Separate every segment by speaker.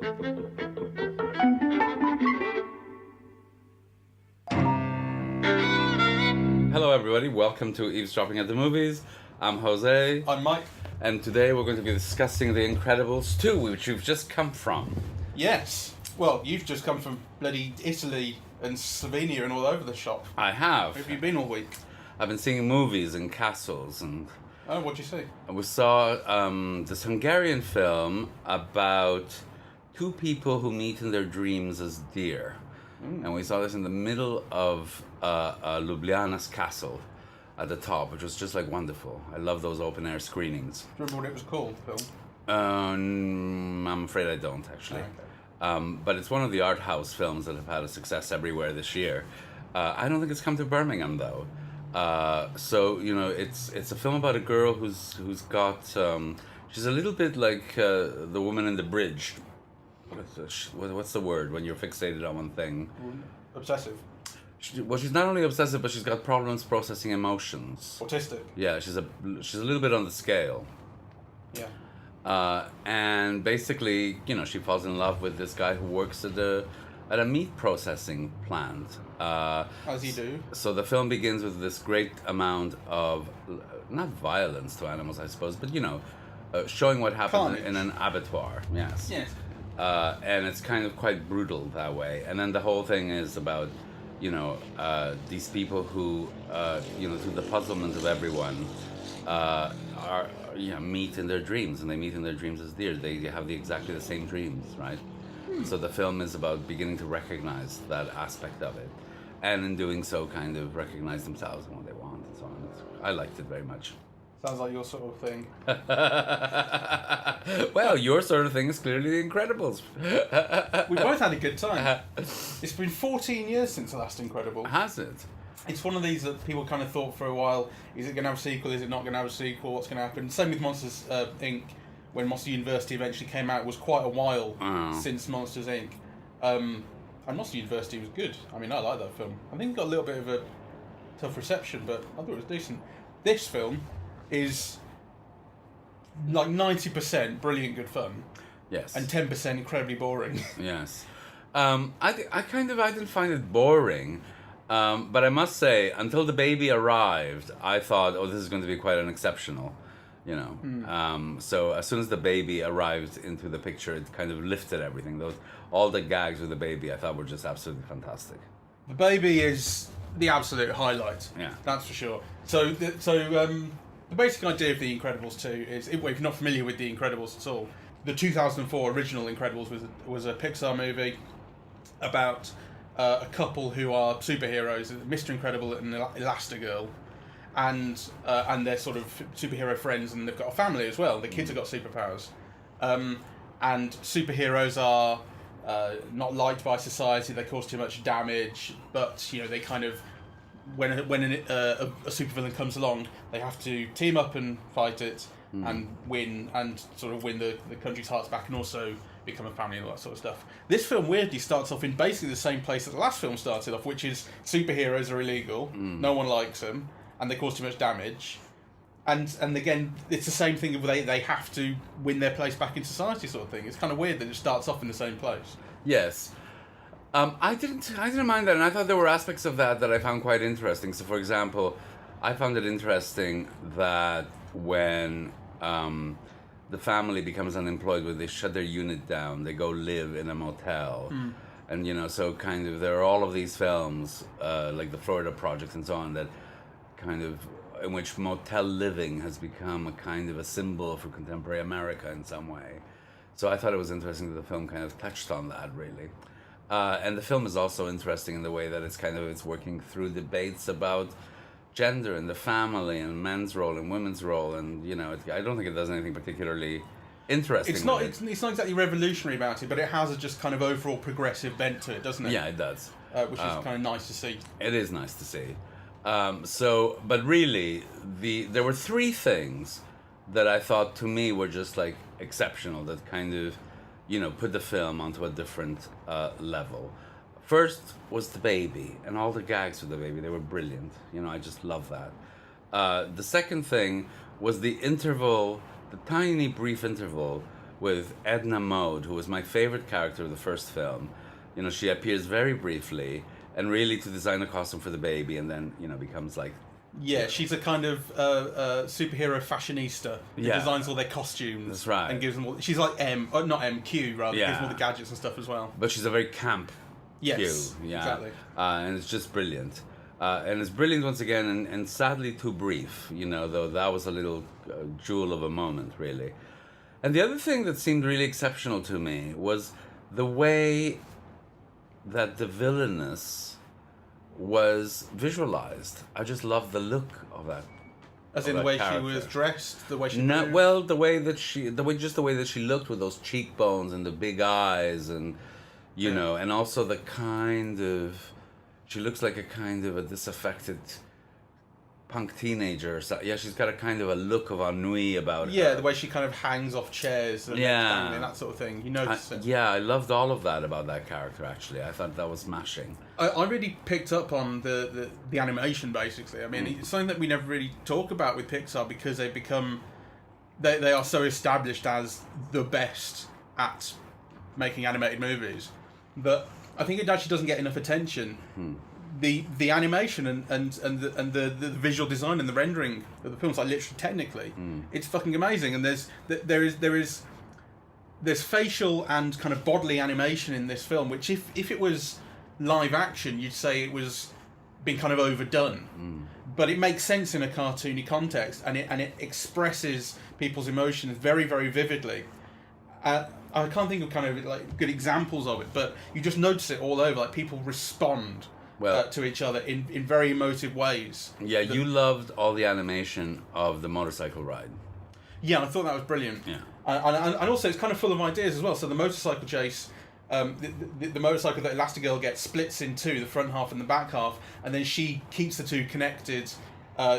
Speaker 1: Hello everybody, welcome to Eavesdropping at the Movies. I'm José.
Speaker 2: I'm Mike.
Speaker 1: And today we're going to be discussing The Incredibles 2, which you've just come from.
Speaker 2: Yes. Well, you've just come from bloody Italy and Slovenia and all over the shop.
Speaker 1: I have.
Speaker 2: Where have you been all week?
Speaker 1: I've been seeing movies and castles, and
Speaker 2: Oh, what'd you see?
Speaker 1: we saw this Hungarian film about two people who meet in their dreams as deer. And we saw this in the middle of Ljubljana's castle at the top, which was just like wonderful. I love those open air screenings.
Speaker 2: Do you remember what it was called, the film?
Speaker 1: I'm afraid I don't, actually.
Speaker 2: Okay.
Speaker 1: But it's one of the art house films that have had a success everywhere this year. I don't think it's come to Birmingham, though. So, you know, it's a film about a girl who's got... she's a little bit like the woman in the bridge. What's the word when you're fixated on one thing?
Speaker 2: Obsessive.
Speaker 1: She's not only obsessive, but she's got problems processing emotions.
Speaker 2: Autistic.
Speaker 1: Yeah, she's a little bit on the scale.
Speaker 2: Yeah.
Speaker 1: And basically, you know, she falls in love with this guy who works at a meat processing plant.
Speaker 2: As you do.
Speaker 1: So the film begins with this great amount of, not violence to animals, I suppose, but, you know, showing what happens in an abattoir. Yes.
Speaker 2: Yes.
Speaker 1: And it's kind of quite brutal that way. And then the whole thing is about, you know, these people who, you know, through the puzzlement of everyone, meet in their dreams, and they meet in their dreams as deer. They have exactly the same dreams, right? So the film is about beginning to recognize that aspect of it, and in doing so, kind of recognize themselves and what they want and so on. I liked it very much.
Speaker 2: Sounds like your sort of thing.
Speaker 1: Well, your sort of thing is clearly The Incredibles.
Speaker 2: We both had a good time. It's been 14 years since the last Incredible.
Speaker 1: Has it?
Speaker 2: It's one of these that people kind of thought for a while, is it going to have a sequel, is it not going to have a sequel, what's going to happen? Same with Monsters, Inc. When Monster University eventually came out, it was quite a while since Monsters, Inc. And Monster University was good. I mean, I like that film. I think it got a little bit of a tough reception, but I thought it was decent. This film is like 90% brilliant good fun.
Speaker 1: Yes.
Speaker 2: And 10% incredibly boring.
Speaker 1: Yes. I didn't find it boring. But I must say, until the baby arrived, I thought, oh, this is going to be quite an exceptional, you know. So as soon as the baby arrived into the picture, it kind of lifted everything. All the gags with the baby, I thought were just absolutely fantastic.
Speaker 2: The baby is the absolute highlight.
Speaker 1: Yeah.
Speaker 2: That's for sure. So the basic idea of The Incredibles 2 is, if you're not familiar with The Incredibles at all, the 2004 original Incredibles was a Pixar movie about a couple who are superheroes, Mr. Incredible and Elastigirl, and they're sort of superhero friends, and they've got a family as well. The kids have got superpowers, and superheroes are not liked by society. They cause too much damage, but you know they kind of when a supervillain comes along, they have to team up and fight it and win, and sort of win the country's hearts back, and also become a family and all that sort of stuff. This film weirdly starts off in basically the same place that the last film started off, which is superheroes are illegal, no one likes them, and they cause too much damage. And again, it's the same thing where they have to win their place back in society sort of thing. It's kind of weird that it starts off in the same place.
Speaker 1: Yes. I didn't mind that, and I thought there were aspects of that I found quite interesting. So, for example, I found it interesting that when the family becomes unemployed, when they shut their unit down, they go live in a motel. And, you know, so kind of there are all of these films, like the Florida Project and so on, that kind of, in which motel living has become a kind of a symbol for contemporary America in some way. So I thought it was interesting that the film kind of touched on that, really. And the film is also interesting in the way that it's working through debates about gender and the family and men's role and women's role, and you know, I don't think it does anything particularly interesting.
Speaker 2: It's not exactly revolutionary about it, but it has a just kind of overall progressive bent to it, doesn't it?
Speaker 1: Yeah, it does.
Speaker 2: Which is kind of nice to see.
Speaker 1: It is nice to see. But really, there were three things that I thought to me were just like exceptional, that kind of, you know, put the film onto a different level. First was the baby, and all the gags with the baby. They were brilliant. You know, I just love that. The second thing was the interval, the tiny brief interval with Edna Mode, who was my favorite character of the first film. You know, she appears very briefly, and really to design a costume for the baby, and then, you know, becomes like...
Speaker 2: Yeah, she's a kind of superhero fashionista who designs all their costumes.
Speaker 1: That's right.
Speaker 2: And gives them all... She's like Q, rather. Gives them all the gadgets and stuff as well.
Speaker 1: But she's a very camp
Speaker 2: Q.
Speaker 1: Yeah.
Speaker 2: Exactly.
Speaker 1: And it's just brilliant. And it's brilliant once again, and sadly too brief, you know, though that was a little jewel of a moment, really. And the other thing that seemed really exceptional to me was the way that the villainous was visualized. I just loved the look of that.
Speaker 2: As in the way she was dressed, the way she
Speaker 1: no,
Speaker 2: moved?
Speaker 1: well, the way that she looked with those cheekbones and the big eyes, and you know, and also the kind of, she looks like a kind of a disaffected punk teenager. So, yeah, she's got a kind of a look of ennui about her.
Speaker 2: Yeah, the way she kind of hangs off chairs and dangling, that sort of thing. You notice it.
Speaker 1: Yeah, I loved all of that about that character, actually. I thought that was smashing.
Speaker 2: I really picked up on the animation, basically. I mean, it's something that we never really talk about with Pixar because they've become... They are so established as the best at making animated movies. But I think it actually doesn't get enough attention. The animation and the visual design and the rendering of the films, like literally technically, it's fucking amazing. And there's facial and kind of bodily animation in this film, which if it was live action, you'd say it was been kind of overdone. But it makes sense in a cartoony context, and it expresses people's emotions very, very vividly. I can't think of kind of like good examples of it, but you just notice it all over. Like people respond to each other in very emotive ways.
Speaker 1: Yeah, you loved all the animation of the motorcycle ride.
Speaker 2: Yeah, I thought that was brilliant.
Speaker 1: Yeah,
Speaker 2: and also it's kind of full of ideas as well. So the motorcycle chase, the motorcycle that Elastigirl gets splits in two, the front half and the back half, and then she keeps the two connected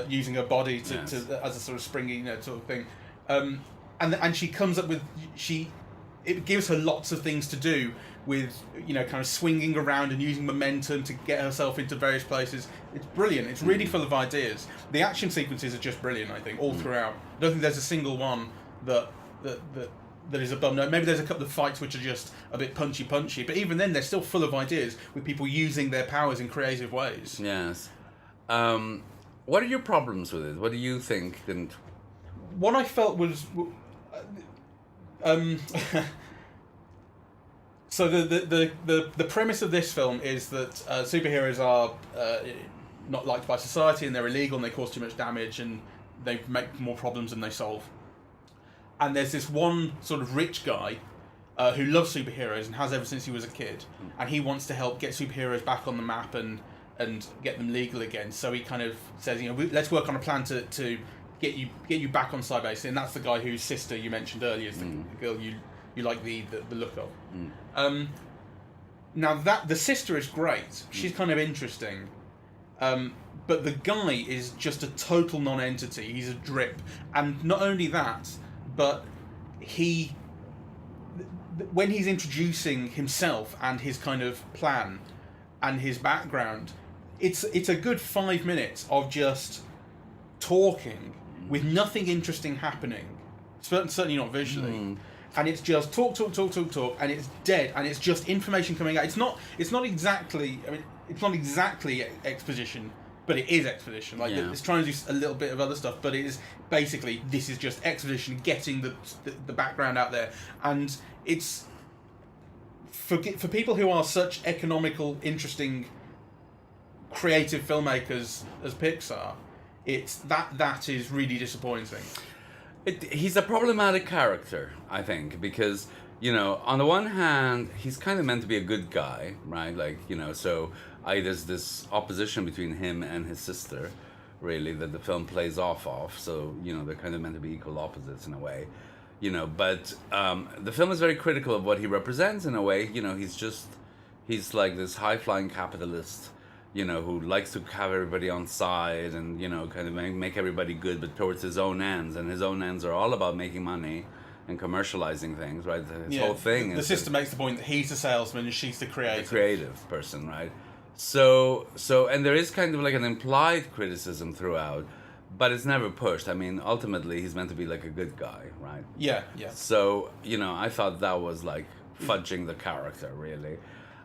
Speaker 2: using her body to as a sort of springy, sort of thing. And she comes up with it gives her lots of things to do with, kind of swinging around and using momentum to get herself into various places. It's brilliant. It's really full of ideas. The action sequences are just brilliant, I think, all throughout. I don't think there's a single one that is above note. Maybe there's a couple of fights which are just a bit punchy, but even then they're still full of ideas with people using their powers in creative ways.
Speaker 1: Yes. What are your problems with it? What do you think didn't...
Speaker 2: What I felt was... So the premise of this film is that superheroes are not liked by society, and they're illegal, and they cause too much damage, and they make more problems than they solve. And there's this one sort of rich guy who loves superheroes and has ever since he was a kid, and he wants to help get superheroes back on the map and get them legal again. So he kind of says, let's work on a plan to get you back on side base, and that's the guy whose sister you mentioned earlier is the girl you like the look of. Now that the sister is great, she's kind of interesting, but the guy is just a total non-entity. He's a drip, and not only that, but when he's introducing himself and his kind of plan and his background, it's a good 5 minutes of just talking with nothing interesting happening, certainly not visually. And it's just talk, and it's dead, and it's just information coming out. It's not exactly. I mean, it's not exactly exposition, but it is exposition. Like it's trying to do a little bit of other stuff, but it is basically this is just exposition, getting the background out there, and it's for people who are such economical, interesting, creative filmmakers as Pixar. It's that is really disappointing.
Speaker 1: He's a problematic character, I think, because, on the one hand, he's kind of meant to be a good guy, right? Like, so there's this opposition between him and his sister, really, that the film plays off of. So, they're kind of meant to be equal opposites in a way, but the film is very critical of what he represents in a way. He's like this high-flying capitalist, who likes to have everybody on side and, kind of make everybody good, but towards his own ends. And his own ends are all about making money and commercializing things, right? His whole thing
Speaker 2: is... The sister makes the point that he's the salesman and she's the creative.
Speaker 1: The creative person, right? So, and there is kind of like an implied criticism throughout, but it's never pushed. I mean, ultimately, he's meant to be like a good guy, right?
Speaker 2: Yeah, yeah.
Speaker 1: So, I thought that was like fudging the character, really.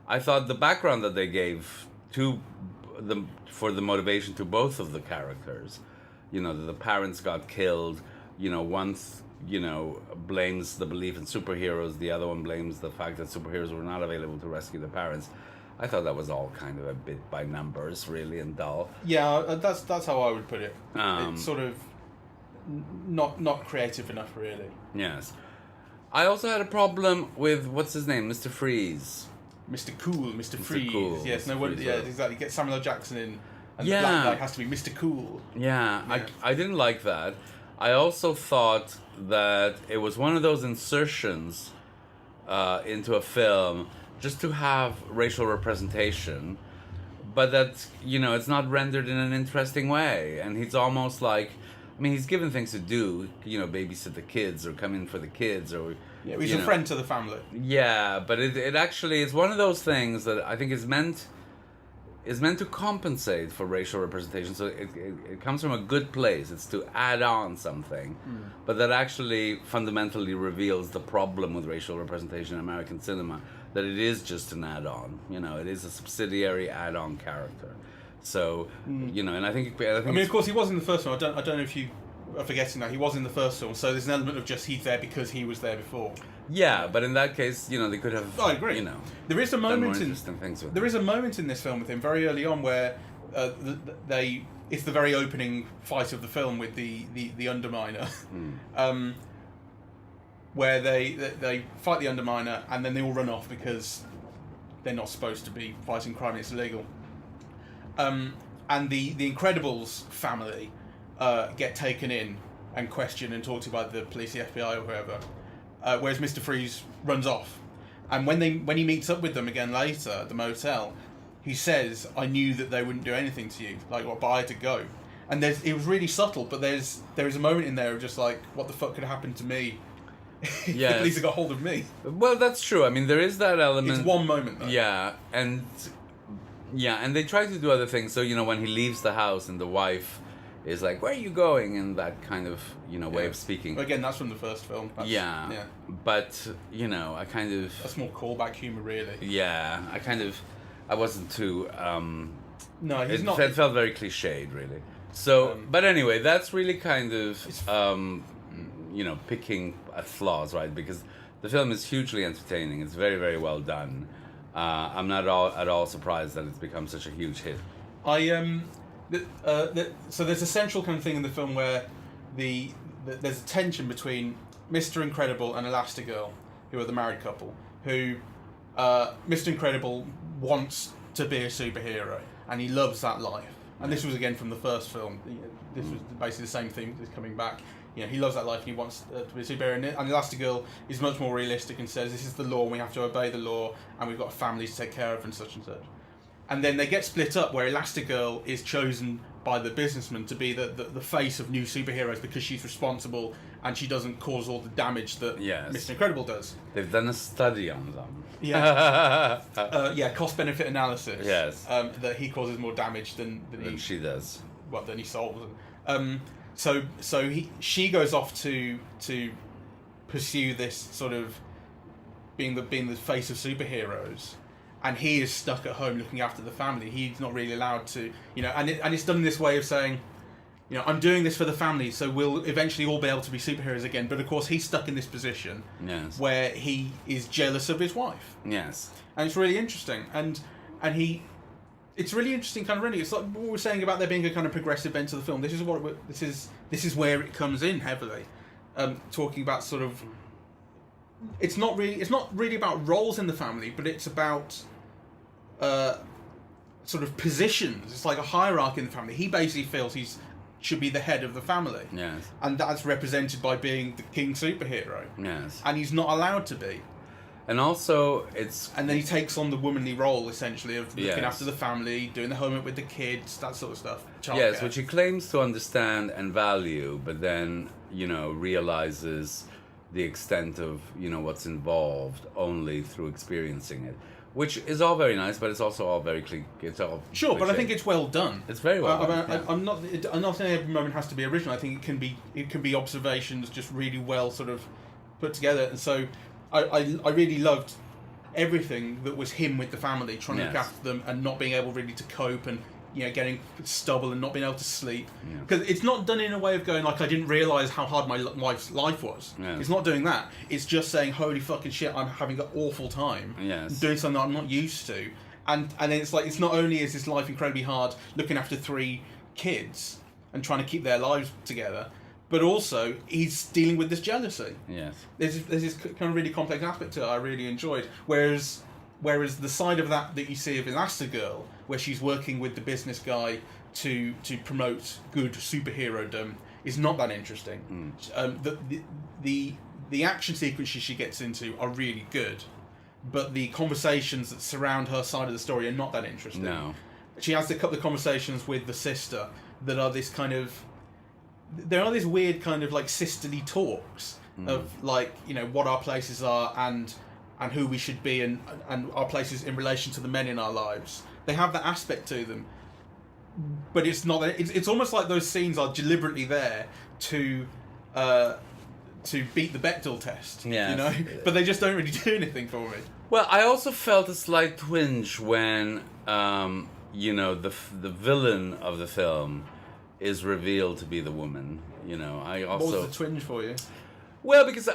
Speaker 1: I thought the background that they gave for the motivation to both of the characters, that the parents got killed, one, blames the belief in superheroes, the other one blames the fact that superheroes were not available to rescue the parents. I thought that was all kind of a bit by numbers, really, and dull.
Speaker 2: Yeah, that's how I would put it. It's sort of not creative enough, really.
Speaker 1: Yes. I also had a problem with, what's his name, Mr. Freeze.
Speaker 2: Mr. Cool, Mr. Freeze.
Speaker 1: Cool,
Speaker 2: yes, no wonder. Yeah, exactly. Get Samuel L. Jackson in, and the black guy has to be Mr. Cool.
Speaker 1: Yeah, I didn't like that. I also thought that it was one of those insertions into a film just to have racial representation, but that, it's not rendered in an interesting way. And he's almost like, he's given things to do, babysit the kids or come in for the kids or...
Speaker 2: Yeah, he's a friend to the family.
Speaker 1: Yeah, but it actually is one of those things that I think is meant to compensate for racial representation. So it comes from a good place. It's to add on something, but that actually fundamentally reveals the problem with racial representation in American cinema, that it is just an add-on. It is a subsidiary add-on character. So, and I think...
Speaker 2: of course, he was in the first one. I don't know if you are forgetting that. He was in the first film, so there's an element of just he's there because he was there before.
Speaker 1: Yeah, but in that case, they could have...
Speaker 2: I agree. There is a moment
Speaker 1: there
Speaker 2: is a moment in this film with him very early on where it's the very opening fight of the film with the Underminer, where they fight the Underminer and then they all run off because they're not supposed to be fighting crime; it's illegal. And the Incredibles family get taken in and questioned and talked to by the police, the FBI, or whoever. Whereas Mr. Freeze runs off, and when he meets up with them again later at the motel, he says, "I knew that they wouldn't do anything to you, but I had to go." And it was really subtle, but there is a moment in there of just like, what the fuck could have happened to me? If the police had got hold of me.
Speaker 1: Well, that's true. There is that element.
Speaker 2: It's one moment, though.
Speaker 1: Yeah, and they try to do other things. So when he leaves the house and the wife is like, "Where are you going?" in that kind of way of speaking.
Speaker 2: Again, that's from the first film.
Speaker 1: Yeah. But I kind of...
Speaker 2: That's more callback humor, really.
Speaker 1: Yeah, I wasn't too...
Speaker 2: No, he's not...
Speaker 1: It felt very cliched, really. So, but anyway, that's really kind of picking at flaws, right? Because the film is hugely entertaining. It's very, very well done. I'm not at all surprised that it's become such a huge hit.
Speaker 2: So there's a central kind of thing in the film where there's a tension between Mr. Incredible and Elastigirl, who are the married couple, who Mr. Incredible wants to be a superhero, and he loves that life. And this was again from the first film. This was basically the same thing that's coming back. He loves that life and he wants to be a superhero. And Elastigirl is much more realistic and says, this is the law, and we have to obey the law, and we've got a family to take care of and such and such. And then they get split up where Elastigirl is chosen by the businessman to be the face of new superheroes because she's responsible and she doesn't cause all the damage that Mr. Incredible does.
Speaker 1: They've done a study on them.
Speaker 2: Yes. Cost-benefit analysis.
Speaker 1: Yes.
Speaker 2: That he causes more damage than
Speaker 1: she does.
Speaker 2: Well, than he solves. She goes off to pursue this sort of being the face of superheroes. And he is stuck at home looking after the family. He's not really allowed to, and it's done in this way of saying, I'm doing this for the family, so we'll eventually all be able to be superheroes again. But of course, he's stuck in this position where he is jealous of his wife.
Speaker 1: Yes,
Speaker 2: and it's really interesting, and it's really interesting kind of running. It's like what we were saying about there being a kind of progressive bent to the film. This is where it comes in heavily, talking about sort of. It's not really about roles in the family, but it's about sort of positions. It's like a hierarchy in the family. He basically feels he should be the head of the family.
Speaker 1: Yes.
Speaker 2: And that's represented by being the king superhero.
Speaker 1: Yes.
Speaker 2: And he's not allowed to be.
Speaker 1: And also, and
Speaker 2: then he takes on the womanly role, essentially, of looking after the family, doing the homework with the kids, that sort of stuff.
Speaker 1: Yes, which he claims to understand and value, but then, realizes the extent of what's involved only through experiencing it, which is all very nice, but it's also all very it's all
Speaker 2: Sure, but I
Speaker 1: cliche.
Speaker 2: think it's well done.
Speaker 1: It's very well done. Yeah.
Speaker 2: I'm not saying every moment has to be original. I think it can be observations just really well sort of put together. And so I really loved everything that was him with the family, trying to look
Speaker 1: Yes.
Speaker 2: after them and not being able really to cope, and getting stubble and not being able to sleep.
Speaker 1: Yeah.
Speaker 2: Because it's not done in a way of going like, I didn't realise how hard my wife's life was.
Speaker 1: Yes.
Speaker 2: It's not doing that. It's just saying, holy fucking shit, I'm having an awful time.
Speaker 1: Yes.
Speaker 2: Doing something that I'm not used to. And then it's like, it's not only is this life incredibly hard looking after 3 kids and trying to keep their lives together, but also he's dealing with this jealousy.
Speaker 1: Yes.
Speaker 2: There's this kind of really complex aspect to it I really enjoyed. Whereas the side of that you see of Elastigirl, where she's working with the business guy to promote good superhero-dom, is not that interesting. The action sequences she gets into are really good, but the conversations that surround her side of the story are not that interesting.
Speaker 1: No.
Speaker 2: She has a couple of conversations with the sister that are this kind of... There are these weird kind of like sisterly talks of like, what our places are and who we should be and our places in relation to the men in our lives. They have that aspect to them. But it's not... It's almost like those scenes are deliberately there to beat the Bechdel test,
Speaker 1: Yes.
Speaker 2: But they just don't really do anything for me.
Speaker 1: Well, I also felt a slight twinge when, the villain of the film is revealed to be the woman. I also...
Speaker 2: What was the twinge for you?
Speaker 1: Well, because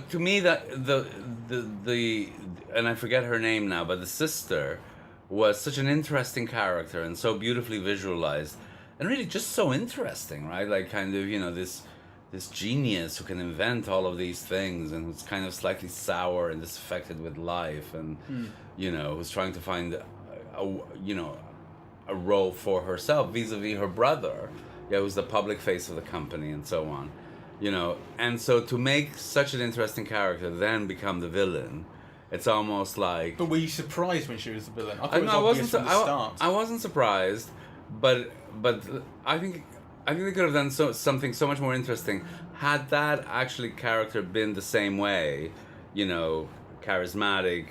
Speaker 1: to me that the and I forget her name now, but the sister was such an interesting character and so beautifully visualized, and really just so interesting, right? Like kind of this genius who can invent all of these things and who's kind of slightly sour and disaffected with life, and who's trying to find a role for herself vis-a-vis her brother, who's the public face of the company and so on. And so to make such an interesting character then become the villain, it's almost like...
Speaker 2: But were you surprised when she was the villain? I thought it was
Speaker 1: I
Speaker 2: obvious from the start.
Speaker 1: I wasn't surprised, but I think they could have done something so much more interesting had that actually character been the same way, charismatic,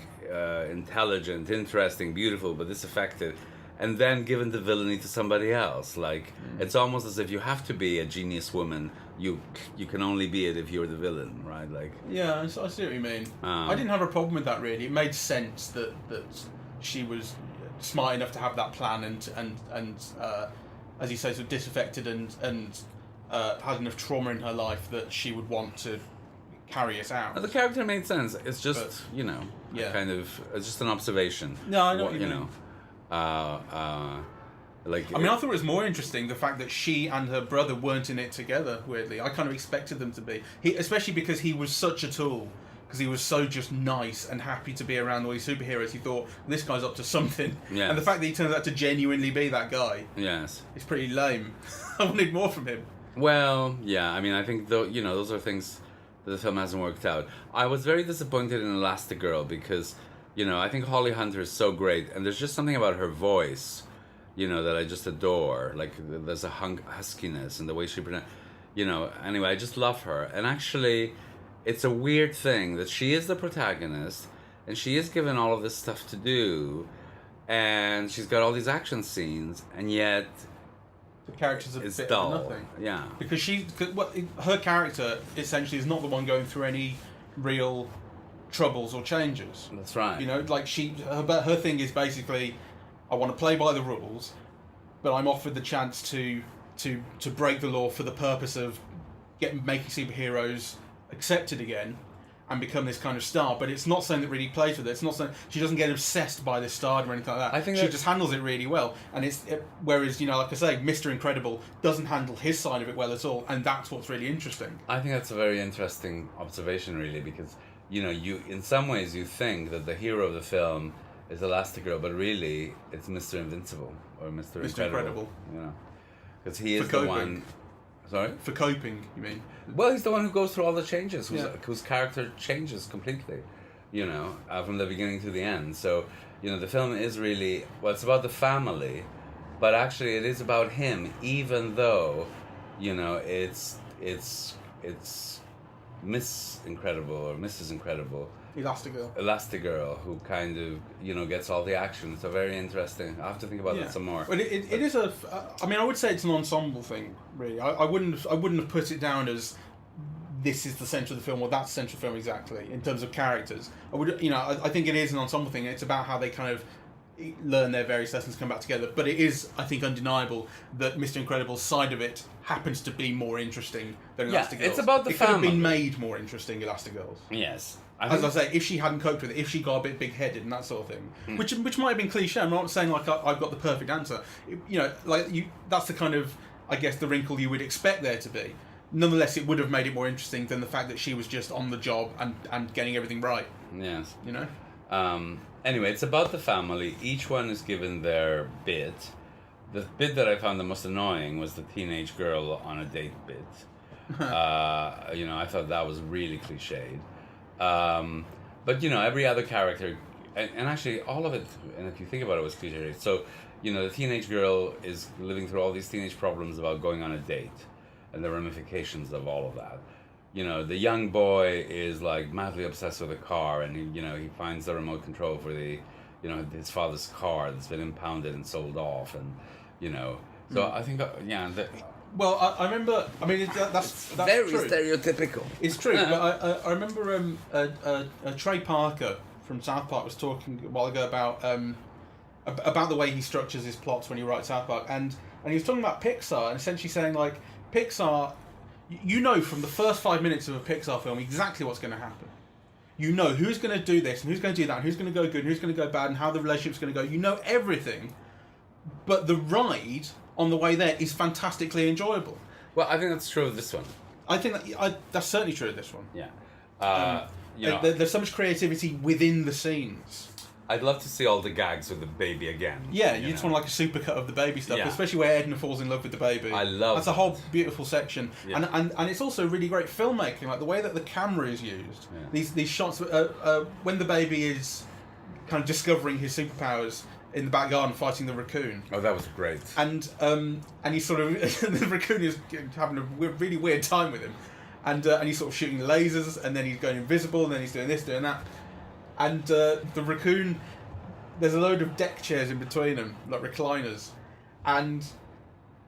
Speaker 1: intelligent, interesting, beautiful, but disaffected, and then given the villainy to somebody else. Like, it's almost as if you have to be a genius woman. You can only be it if you're the villain, right? Like,
Speaker 2: yeah, I see what you mean. I didn't have a problem with that, really. It made sense that she was smart enough to have that plan and as you say, sort of disaffected and had enough trauma in her life that she would want to carry it out.
Speaker 1: the character made sense. It's just,
Speaker 2: yeah.
Speaker 1: kind of, it's just an observation.
Speaker 2: No, I know what you mean.
Speaker 1: Like,
Speaker 2: I mean, I thought it was more interesting the fact that she and her brother weren't in it together, weirdly. I kind of expected them to be. Especially because he was such a tool. Because he was so just nice and happy to be around all these superheroes. He thought, this guy's up to something.
Speaker 1: Yes.
Speaker 2: And the fact that he turns out to genuinely be that guy
Speaker 1: yes.
Speaker 2: is pretty lame. I wanted more from him.
Speaker 1: Well, yeah, I mean, I think, those are things that the film hasn't worked out. I was very disappointed in Elastigirl because, I think Holly Hunter is so great, and there's just something about her voice, that I just adore. Like, there's a huskiness in the way she pronounces, anyway, I just love her. And actually, it's a weird thing that she is the protagonist, and she is given all of this stuff to do, and she's got all these action scenes, and yet...
Speaker 2: The character's a
Speaker 1: it's
Speaker 2: bit
Speaker 1: dull.
Speaker 2: of nothing.
Speaker 1: Yeah.
Speaker 2: Because her character, essentially, is not the one going through any real troubles or changes.
Speaker 1: That's right.
Speaker 2: Like her thing is basically, I want to play by the rules, but I'm offered the chance to break the law for the purpose of making superheroes accepted again and become this kind of star. But it's not something that really plays with it. It's not something, she doesn't get obsessed by this stardom or anything like that.
Speaker 1: I think
Speaker 2: she just handles it really well. And whereas, like I say, Mr. Incredible doesn't handle his side of it well at all, and that's what's really interesting.
Speaker 1: I think that's a very interesting observation, really, because you in some ways you think that the hero of the film is Elastigirl, but really it's Mr. Invincible or Mr. Incredible. Because he is the one. Sorry?
Speaker 2: For coping, you mean?
Speaker 1: Well, he's the one who goes through all the changes, whose character changes completely, from the beginning to the end. So, the film is really, well, it's about the family, but actually it is about him, even though, it's Miss Incredible or Mrs. Incredible
Speaker 2: Elastigirl,
Speaker 1: who kind of, gets all the action. So very interesting. I have to think about that some more.
Speaker 2: But it is a. I mean, I would say it's an ensemble thing, really. I wouldn't have put it down as this is the centre of the film or that's the centre of the film exactly in terms of characters. I think it is an ensemble thing. It's about how they kind of learn their various lessons, come back together. But it is, I think, undeniable that Mr. Incredible's side of it happens to be more interesting than Elastigirl's.
Speaker 1: It's about the family.
Speaker 2: It could have been made more interesting, Elastigirl's.
Speaker 1: Yes.
Speaker 2: As I say, if she hadn't coped with it, if she got a bit big-headed and that sort of thing, which might have been cliche. I'm not saying like I've got the perfect answer. That's the kind of, I guess, the wrinkle you would expect there to be. Nonetheless, it would have made it more interesting than the fact that she was just on the job and getting everything right.
Speaker 1: Yes.
Speaker 2: Anyway,
Speaker 1: it's about the family. Each one is given their bit. The bit that I found the most annoying was the teenage girl on a date bit. I thought that was really cliched. But every other character, and actually all of it, and if you think about it, was cliche. So, the teenage girl is living through all these teenage problems about going on a date, and the ramifications of all of that. The young boy is like madly obsessed with a car, and he finds the remote control for the, his father's car that's been impounded and sold off, and So I think
Speaker 2: well, I remember. I mean, that's
Speaker 1: very
Speaker 2: true.
Speaker 1: Stereotypical.
Speaker 2: It's true, but I remember Trey Parker from South Park was talking a while ago about the way he structures his plots when he writes South Park, and he was talking about Pixar and essentially saying like Pixar, from the first 5 minutes of a Pixar film exactly what's going to happen. Who's going to do this and who's going to do that, and who's going to go good and who's going to go bad, and how the relationship's going to go. Everything, but the ride on the way there is fantastically enjoyable.
Speaker 1: Well, I think that's true of this one.
Speaker 2: I think that's certainly true of this one.
Speaker 1: Yeah.
Speaker 2: There's so much creativity within the scenes.
Speaker 1: I'd love to see all the gags with the baby again.
Speaker 2: Yeah, you just want like a supercut of the baby stuff, especially where Edna falls in love with the baby.
Speaker 1: I love
Speaker 2: that's a whole beautiful section,
Speaker 1: yeah.
Speaker 2: and it's also really great filmmaking, like the way that the camera is used.
Speaker 1: Yeah.
Speaker 2: These shots when the baby is kind of discovering his superpowers in the back garden fighting the raccoon.
Speaker 1: Oh, that was great.
Speaker 2: And he's sort of the raccoon is having a really weird time with him, and he's sort of shooting lasers, and then he's going invisible, and then he's doing this, doing that. And the raccoon, there's a load of deck chairs in between them, like recliners, and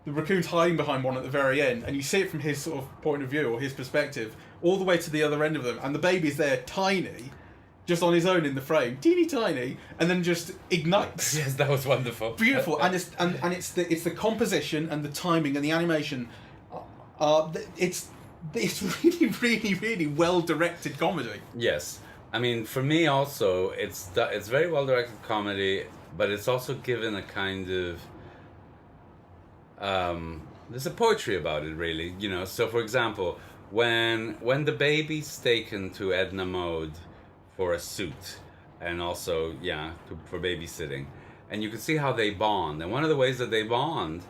Speaker 2: the raccoon's hiding behind one at the very end, and you see it from his sort of point of view, or his perspective, all the way to the other end of them, and the baby's there tiny, just on his own in the frame, teeny tiny, and then just ignites.
Speaker 1: Yes, that was wonderful.
Speaker 2: Beautiful, and it's the composition and the timing and the animation. It's really, really, really well directed comedy.
Speaker 1: Yes. I mean, for me also, it's very well-directed comedy, but it's also given a kind of... there's a poetry about it, really. So, for example, when the baby's taken to Edna Mode for a suit, and also, for babysitting, and you can see how they bond. And one of the ways that they bond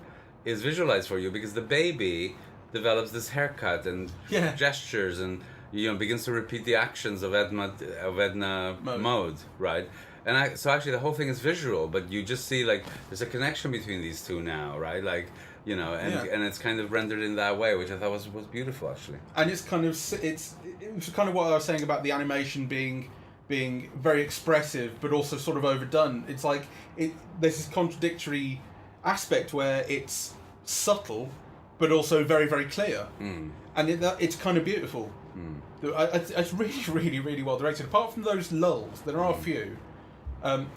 Speaker 1: is visualized for you, because the baby develops this haircut and gestures and... begins to repeat the actions of Edna Mode, right? And so actually the whole thing is visual, but you just see like there's a connection between these two now, right? Like, and it's kind of rendered in that way, which I thought was beautiful actually.
Speaker 2: And it's kind of it's kind of what I was saying about the animation being very expressive, but also sort of overdone. It's like there's this contradictory aspect where it's subtle, but also very, very clear, and it's kind of beautiful. It's really, really, really well directed. Apart from those lulls, there are a few.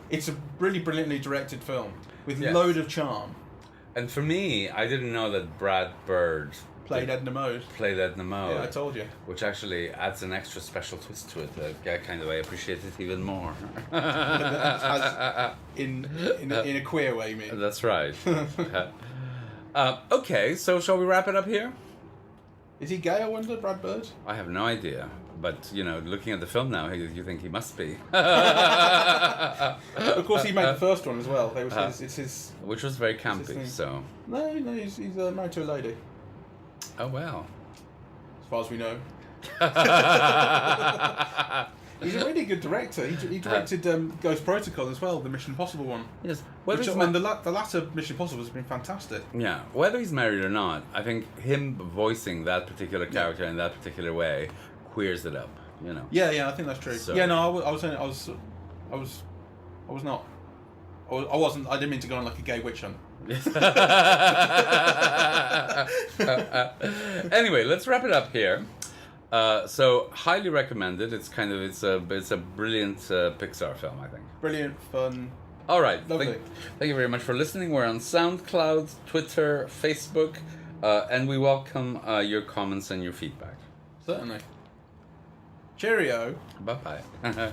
Speaker 2: It's a really brilliantly directed film with load of charm.
Speaker 1: And for me, I didn't know that Brad Bird
Speaker 2: played Edna Mode. Yeah, I told you.
Speaker 1: Which actually adds an extra special twist to it. I appreciate it even more.
Speaker 2: in a queer way, you mean?
Speaker 1: That's right. Okay, so shall we wrap it up here?
Speaker 2: Is he gay, I wonder, Brad Bird?
Speaker 1: I have no idea. But, looking at the film now, you think he must be.
Speaker 2: Of course, he made the first one as well. It's his...
Speaker 1: Which was very campy, so...
Speaker 2: No, he's married to a lady.
Speaker 1: Oh, well.
Speaker 2: As far as we know. He's a really good director. He directed Ghost Protocol as well, the Mission Impossible one.
Speaker 1: Yes.
Speaker 2: The latter Mission Impossible has been fantastic.
Speaker 1: Yeah. Whether he's married or not, I think him voicing that particular character in that particular way queers it up. you know.
Speaker 2: Yeah, I think that's true.
Speaker 1: So-
Speaker 2: Yeah, no, I was not. I wasn't. I didn't mean to go on like a gay witch hunt.
Speaker 1: Anyway, let's wrap it up here. So highly recommended. It's a brilliant Pixar film, I think.
Speaker 2: Brilliant, fun.
Speaker 1: All right.
Speaker 2: Lovely.
Speaker 1: Thank you very much for listening. We're on SoundCloud, Twitter, Facebook, and we welcome your comments and your feedback.
Speaker 2: Certainly. Cheerio.
Speaker 1: Bye bye.